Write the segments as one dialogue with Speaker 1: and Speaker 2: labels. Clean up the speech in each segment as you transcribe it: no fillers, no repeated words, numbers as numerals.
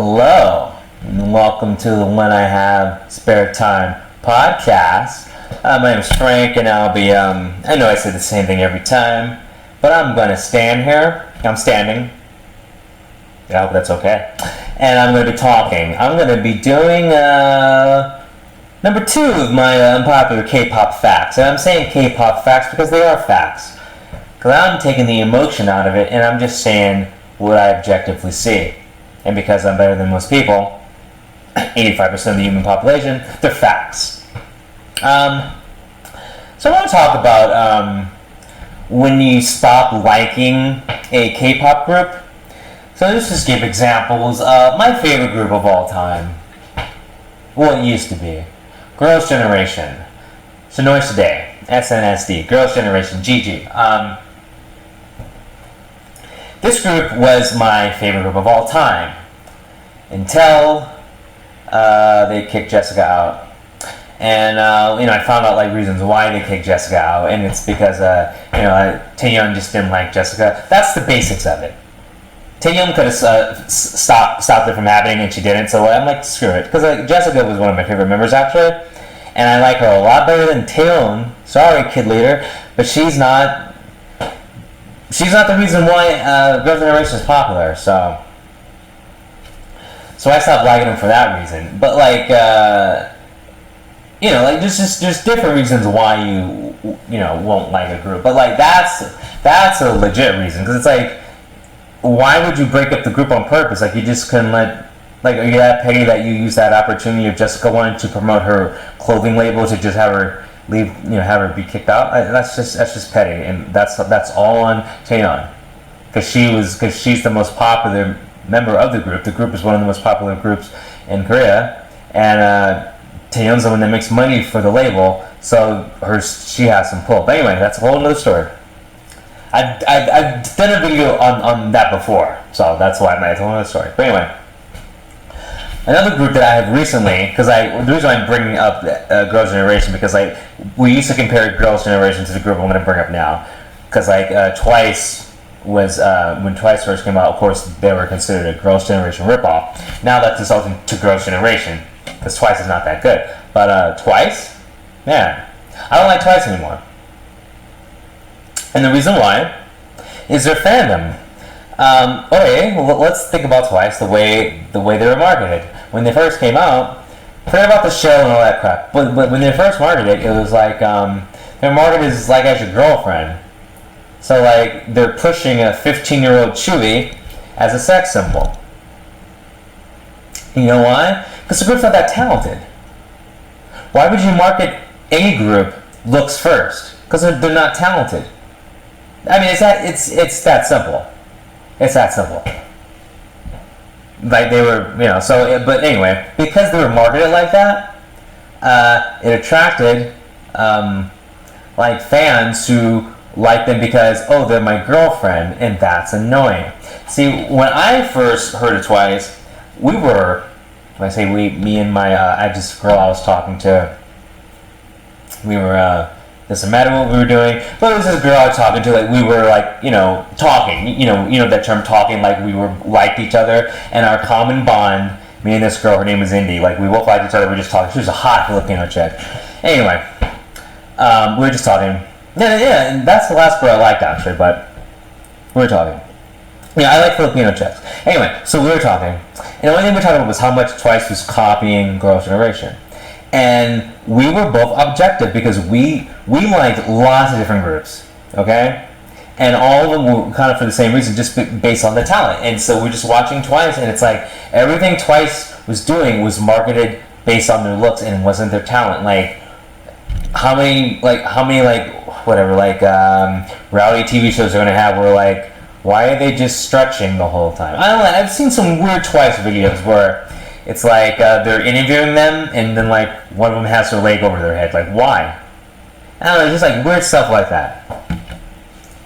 Speaker 1: Hello, and welcome to the When I Have Spare Time podcast. My name is Frank, and I'll be, I know I say the same thing every time, but I'm going to stand here. I'm standing. I hope that's okay. And I'm going to be talking. I'm going to be doing, number 2 of my unpopular K-pop facts. And I'm saying K-pop facts because they are facts. Because I'm taking the emotion out of it, and I'm just saying what I objectively see. And because I'm better than most people, 85% of the human population, they're facts. So I want to talk about when you stop liking a K-pop group. So let's just give examples. My favorite group of all time, well, it used to be, Girls' Generation, Sonoy Today, SNSD, Girls' Generation, GG. This group was my favorite group of all time until they kicked Jessica out. And I found out reasons why they kicked Jessica out, and it's because Taeyeon just didn't like Jessica. That's the basics of it. Taeyeon could have stopped it from happening, and she didn't. So I'm like, screw it, because Jessica was one of my favorite members actually, and I like her a lot better than Taeyeon. Sorry, kid leader, but she's not the reason why Girls' Generation is popular, so I stopped liking them for that reason. But there's different reasons why you won't like a group. But that's a legit reason, because it's like, why would you break up the group on purpose? You just couldn't let, are you that petty that you use that opportunity if Jessica wanted to promote her clothing label to just have her leave, have her be kicked out? That's just petty, and that's all on Taeyeon, because she's the most popular member of the group. The group is one of the most popular groups in Korea, and Taeyeon's the one that makes money for the label, so she has some pull. But anyway, that's a whole other story. I've done a video on that before, so that's why it's a whole other story. But anyway. Another group that I have recently, because the reason I'm bringing up Girls' Generation, because we used to compare Girls' Generation to the group I'm going to bring up now, because Twice was when Twice first came out, of course they were considered a Girls' Generation ripoff. Now that's dissolved to Girls' Generation, because Twice is not that good. But Twice, man, I don't like Twice anymore, and the reason why is their fandom. Okay, well, let's think about Twice, the way they were marketed. When they first came out, forget about the show and all that crap, but when they first marketed it was they're marketed as your girlfriend. So they're pushing a 15-year-old Chewy as a sex symbol. You know why? Because the group's not that talented. Why would you market any group looks first? Because they're not talented. I mean, it's that simple. It's that simple. They were, but anyway, because they were marketed like that, it attracted, fans who like them because, oh, they're my girlfriend, and that's annoying. See, when I first heard of Twice, me and my, this girl I was talking to, doesn't matter what we were doing, but it was this girl I was talking to, we were talking, you know that term, talking, we were liked each other, and our common bond, me and this girl, her name was Indy, we both liked each other, we were just talking. She was a hot Filipino chick. Anyway, we were just talking. Yeah, and that's the last girl I liked actually, but we were talking. Yeah, I like Filipino chicks. Anyway, so we were talking, and the only thing we were talking about was how much Twice was copying Girls' Generation. And we were both objective because we liked lots of different groups, okay? And all of them were kind of for the same reason, just based on the talent. And so we're just watching Twice, and it's everything Twice was doing was marketed based on their looks and wasn't their talent. How many reality TV shows they're gonna have where why are they just stretching the whole time? I don't know. I've seen some weird Twice videos where it's they're interviewing them, and then one of them has their leg over their head. Why? I don't know, just weird stuff like that.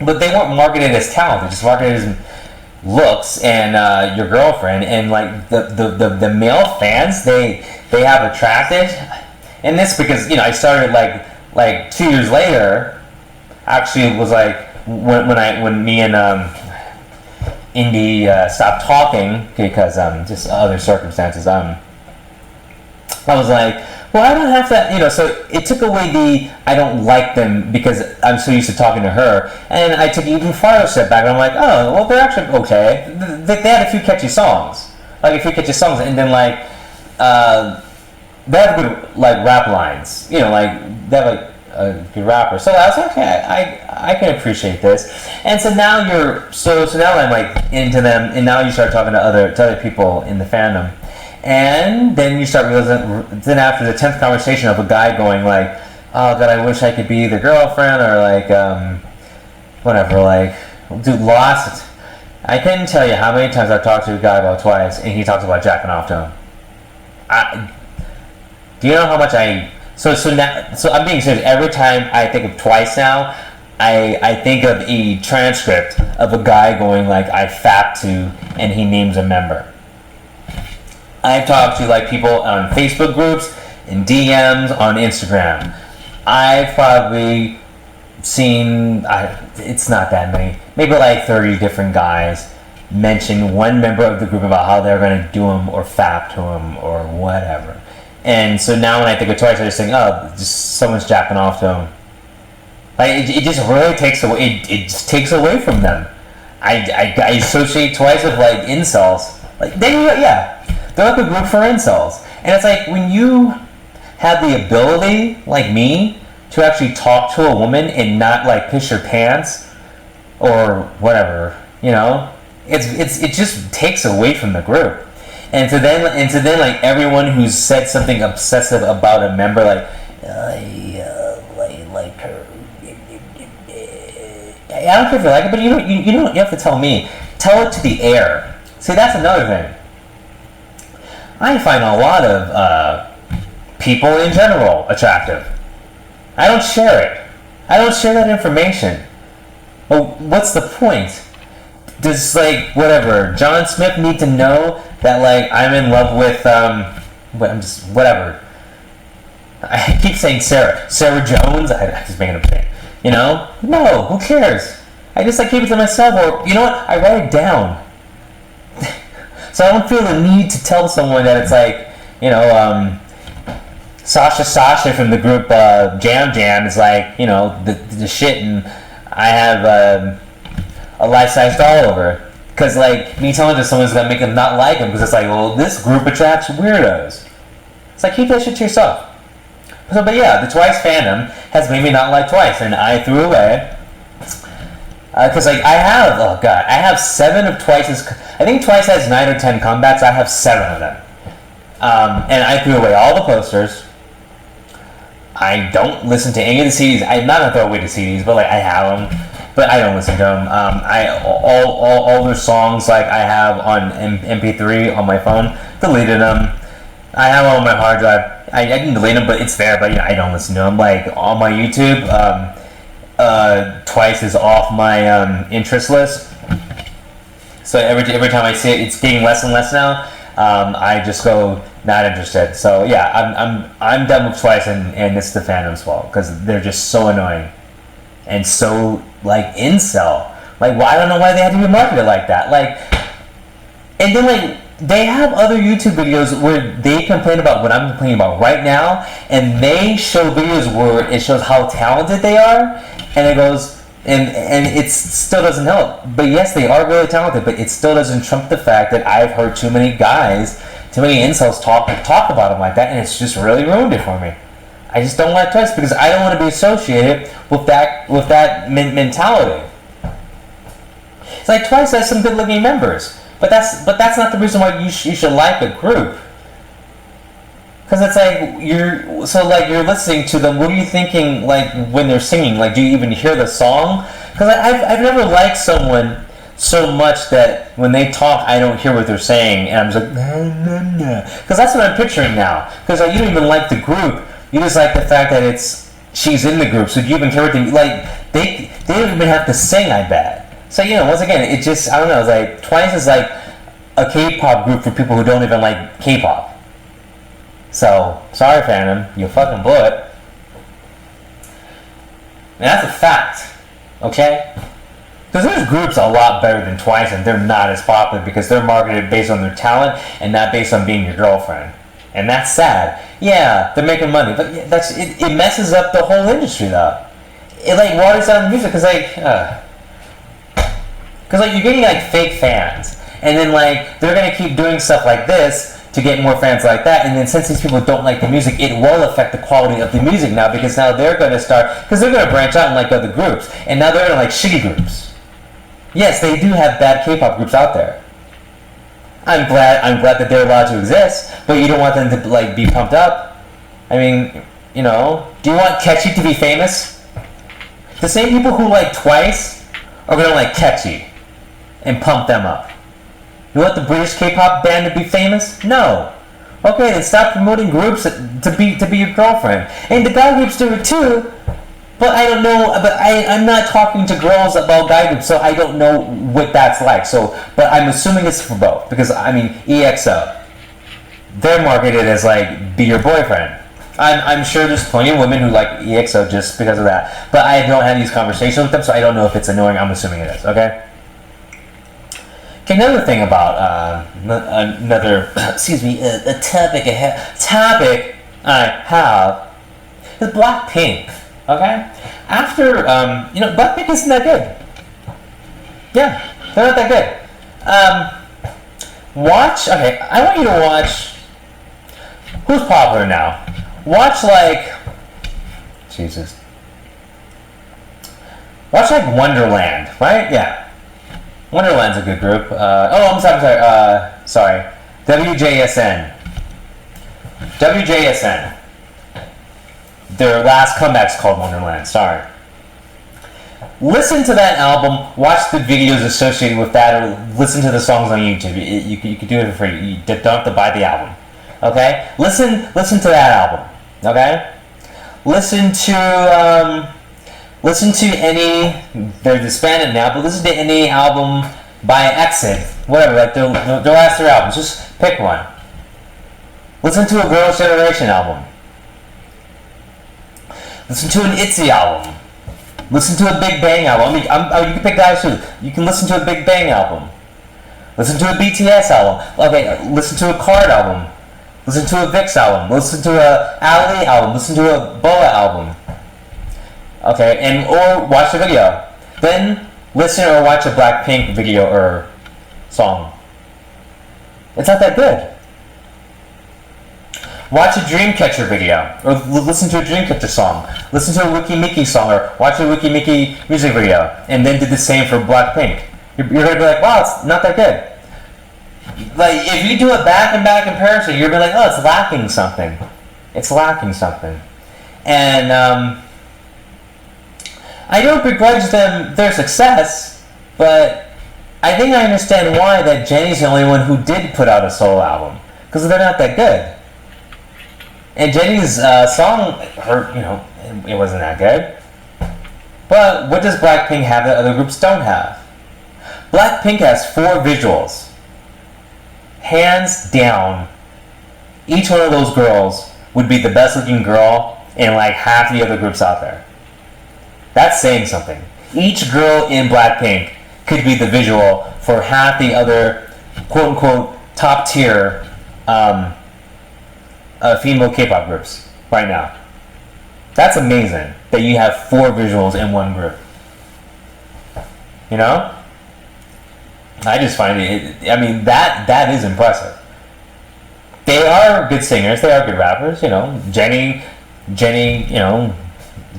Speaker 1: But they weren't marketed as talent; they just marketed as looks and your girlfriend. And the male fans they have attracted, and this because I started 2 years later. Actually, it was when me and Indy stopped talking because just other circumstances. I was like, well, I don't have to, so it took away the I don't like them because I'm so used to talking to her. And I took an even farther step back and I'm like, oh, well, they're actually okay. They had a few catchy songs. And then, they have good, rap lines. They have, a good rapper. So I was like, okay, I can appreciate this. And so now so now I'm, into them, and now you start talking to other people in the fandom. And then you start realizing, then after the 10th conversation of a guy going oh God, I wish I could be the girlfriend, or whatever, dude, lost. I couldn't tell you how many times I've talked to a guy about Twice, and he talks about jacking off to him. Do you know how much so I'm being serious. Every time I think of Twice now, I think of a transcript of a guy going I fapped to, and he names a member. I've talked to people on Facebook groups, in DMs, on Instagram. I've probably seen, it's not that many, maybe 30 different guys mention one member of the group about how they're going to do him or fap to him or whatever. And so now when I think of Twice, I just think, oh, just someone's jacking off to him. It just really takes away, it just takes away from them. I associate Twice with incels. They're a group for incels. And it's when you have the ability, like me, to actually talk to a woman and not piss your pants or whatever, it just takes away from the group. And to then everyone who's said something obsessive about a member, I like her. I don't care if you like it, but you have to tell me. Tell it to the air. See, that's another thing. I find a lot of people in general attractive. I don't share it. I don't share that information. Well, what's the point? Does whatever John Smith need to know that I'm in love with whatever. I keep saying Sarah Jones. I just making up a name. No, who cares? I just keep it to myself, or you know what? I write it down. So I don't feel the need to tell someone that it's Sasha from the group Jam Jam is the shit, and I have a life-size doll over. Because me telling to someone's gonna make them not like him, because it's well, this group attracts weirdos. It's keep that shit to yourself. So, but yeah, the Twice fandom has made me not like Twice, and I threw away. Because I have 7 of Twice's. I think Twice has 9 or 10 comebacks. I have 7 of them, and I threw away all the posters. I don't listen to any of the CDs. I'm not gonna throw away the CDs, but I have them, but I don't listen to them. All their songs I have on MP3 on my phone. Deleted them. I have them on my hard drive. I can delete them, but it's there. But I don't listen to them. On my YouTube. Twice is off my interest list, so every time I see it, it's getting less and less now. I just go not interested. So yeah, I'm done with Twice, and it's the fandom's fault because they're just so annoying and so incel. I don't know why they had to be marketed like that. And then they have other YouTube videos where they complain about what I'm complaining about right now, and they show videos where it shows how talented they are. And it goes, and it still doesn't help. But yes, they are really talented, but it still doesn't trump the fact that I've heard too many incels talk about them like that, and it's just really ruined it for me. I just don't like Twice because I don't want to be associated with that mentality. It's Twice has some good-looking members, but that's not the reason why you should like a group. Because you're listening to them. What are you thinking when they're singing? Do you even hear the song? Because I've never liked someone so much that when they talk, I don't hear what they're saying, and I'm just nah. Because that's what I'm picturing now. Because you don't even like the group. You just like the fact that she's in the group. So do you even care what they don't even have to sing? I bet. So once again, it just I don't know. It's Twice is a K-pop group for people who don't even like K-pop. So, sorry fandom, you fucking blew it. And that's a fact, okay? Because there's groups a lot better than Twice, and they're not as popular because they're marketed based on their talent and not based on being your girlfriend. And that's sad. Yeah, they're making money, but it messes up the whole industry though. It like waters down the music because you're getting like fake fans, and then like they're gonna keep doing stuff like this to get more fans like that, and then since these people don't like the music, it will affect the quality of the music now because now they're gonna branch out and like other groups, and now they're gonna like shitty groups. Yes, they do have bad K-pop groups out there. I'm glad that they're allowed to exist, but you don't want them to like be pumped up. I mean, do you want Catchy to be famous? The same people who like Twice are gonna like Catchy and pump them up. You want the British K-pop band to be famous? No. Okay, then stop promoting groups to be your girlfriend. And the guy groups do it too. But I don't know. But I'm not talking to girls about guy groups, so I don't know what that's like. But I'm assuming it's for both because I mean EXO, they're marketed as like be your boyfriend. I'm sure there's plenty of women who like EXO just because of that. But I don't have these conversations with them, so I don't know if it's annoying. I'm assuming it is. Okay. Okay, another thing about a topic I have is Blackpink. Okay, after Blackpink isn't that good. Yeah, they're not that good. I want you to watch. Who's popular now? Watch Watch Wonderland, right? Yeah. Wonderland's a good group. I'm sorry. WJSN. Their last comeback's called Wonderland. Sorry. Listen to that album. Watch the videos associated with that, or listen to the songs on YouTube. You can do it for free. You don't have to buy the album. Okay. Listen to that album. Okay. Listen to any. They're disbanded now, but listen to any album by Exit, whatever, like their last three albums. Just pick one. Listen to a Girls' Generation album. Listen to an ITZY album. Listen to a Big Bang album. You can pick guys too. You can listen to a Big Bang album. Listen to a BTS album. Okay, listen to a Card album. Listen to a VIX album. Listen to a Ali album. Listen to a BoA album. Okay, or watch the video. Then listen or watch a Blackpink video or song. It's not that good. Watch a Dreamcatcher video, or listen to a Dreamcatcher song. Listen to a Wiki Miki song, or watch a Wiki Miki music video, and then do the same for Blackpink. You're gonna be like, wow, it's not that good. Like, if you do a back and back comparison, you're gonna be like, oh, it's lacking something. It's lacking something. And I don't begrudge them their success, but I think I understand why that Jennie's the only one who did put out a solo album, because they're not that good. And Jennie's song, it wasn't that good. But what does Blackpink have that other groups don't have? Blackpink has 4 visuals. Hands down, each one of those girls would be the best looking girl in like half the other groups out there. That's saying something. Each girl in Blackpink could be the visual for half the other quote-unquote top tier female K-pop groups right now. That's amazing that you have 4 visuals in one group. I just find that is impressive. They are good singers. They are good rappers. Jennie,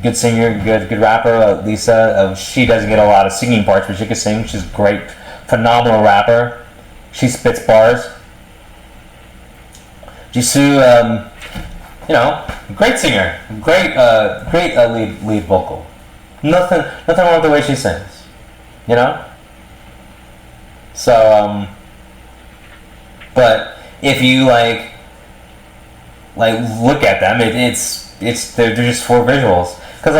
Speaker 1: good singer, good rapper. Lisa, she doesn't get a lot of singing parts, but she can sing. She's great, phenomenal rapper. She spits bars. Jisoo, great singer, great lead vocal. Nothing wrong with the way she sings. So, but if you like look at them, they're just 4 visuals. Cause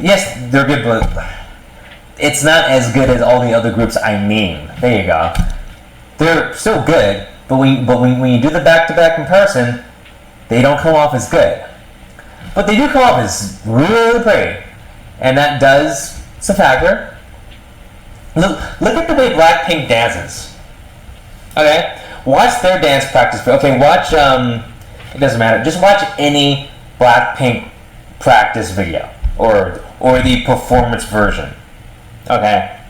Speaker 1: yes, they're good, but it's not as good as all the other groups. There you go. They're still good, but when you do the back-to-back comparison, they don't come off as good. But they do come off as really pretty, and it's a factor. Look at the way Blackpink dances. Okay, watch their dance practice. Okay, watch. It doesn't matter. Just watch any Blackpink practice video or the performance version. Okay.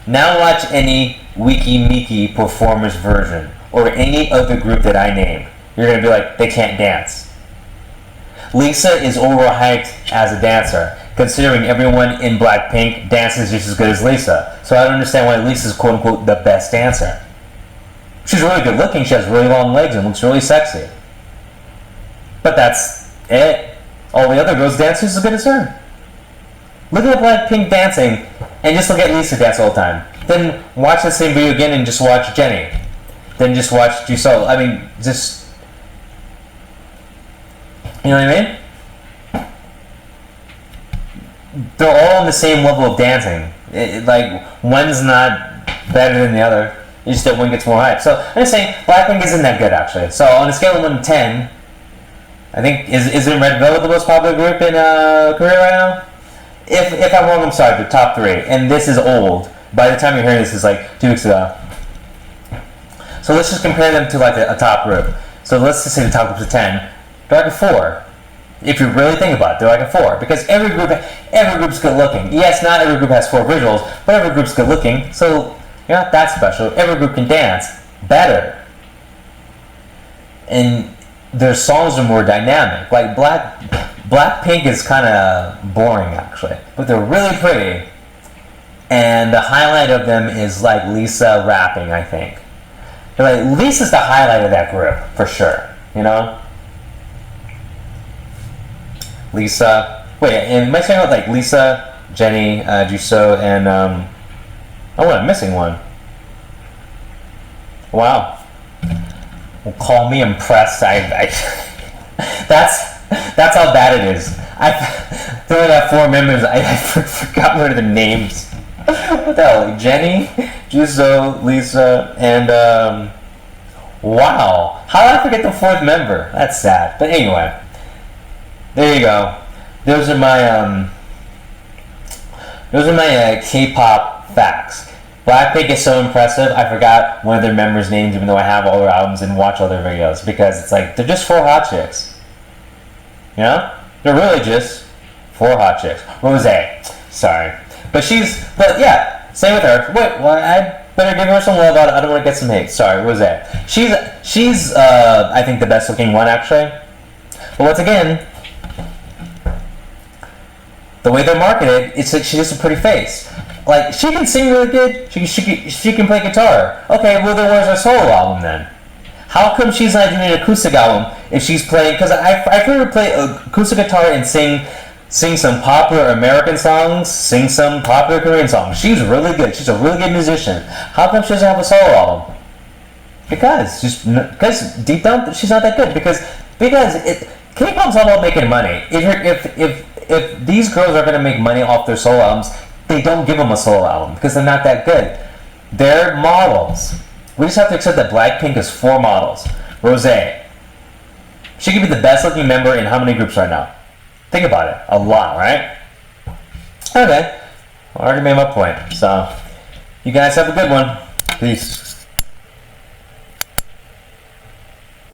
Speaker 1: Now watch any Wiki Miki performance version or any other group that I named. You're gonna be like, they can't dance. Lisa is overhyped as a dancer, considering everyone in Blackpink dances just as good as Lisa. So I don't understand why Lisa's quote unquote the best dancer. She's really good looking, she has really long legs and looks really sexy. But that's it. All the other girls dance just as good as her. Look at Blackpink dancing and just look at Lisa dance all the time. Then watch the same video again and just watch Jennie. Then just watch Jisoo. I mean, just... You know what I mean? They're all on the same level of dancing. Like, one's not better than the other. It's just that one gets more hype. So, I'm just saying, Blackpink isn't that good, actually. So, on a scale of 1 to 10, I think, isn't Red Velvet the most popular group in Korea right now? If I'm wrong, I'm sorry, but top 3. And this is old. By the time you're hearing this, is like 2 weeks ago. So let's just compare them to like a top group. So let's just say the top group's a 10. They're like a 4. If you really think about it, they're like a 4. Because every group's good looking. Yes, not every group has 4 visuals, but every group's good looking. So you're not that special. Every group can dance better. And their songs are more dynamic. Like Blackpink is kind of boring, actually, but they're really pretty. And the highlight of them is like Lisa rapping, I think. Like Lisa's the highlight of that group for sure. You know, Lisa. Wait, am I saying about like Lisa, Jennie, Jisoo, and oh, I'm missing one. Wow. Well, call me impressed. That's how bad it is. There only got 4 members. I forgot what are the names. What the hell? Jennie, Jisoo, Lisa, and wow. How did I forget the 4th member? That's sad. But anyway, there you go. Those are my K-pop facts. Blackpink is so impressive. I forgot one of their members' names, even though I have all their albums and watch all their videos, because it's like they're just 4 hot chicks. You know? They're really just 4 hot chicks. Rose. Sorry. But yeah, same with her. Wait, well, I better give her some love. I don't want to get some hate. Sorry, Rose. She's I think the best looking one, actually. But once again, the way they're marketed, it's like she has a pretty face. Like, she can sing really good. She can play guitar. Okay, well, then where's her solo album then? How come she's not doing an acoustic album if she's playing? Because I've heard her play acoustic guitar and sing some popular American songs, sing some popular Korean songs. She's really good. She's a really good musician. How come she doesn't have a solo album? Because deep down she's not that good. Because K-pop's all about making money. If these girls are gonna make money off their solo albums, they don't give them a solo album because they're not that good. They're models. We just have to accept that Blackpink is 4 models. Rose. She could be the best looking member in how many groups right now? Think about it. A lot, right? Okay. I already made my point. So, you guys have a good one. Peace.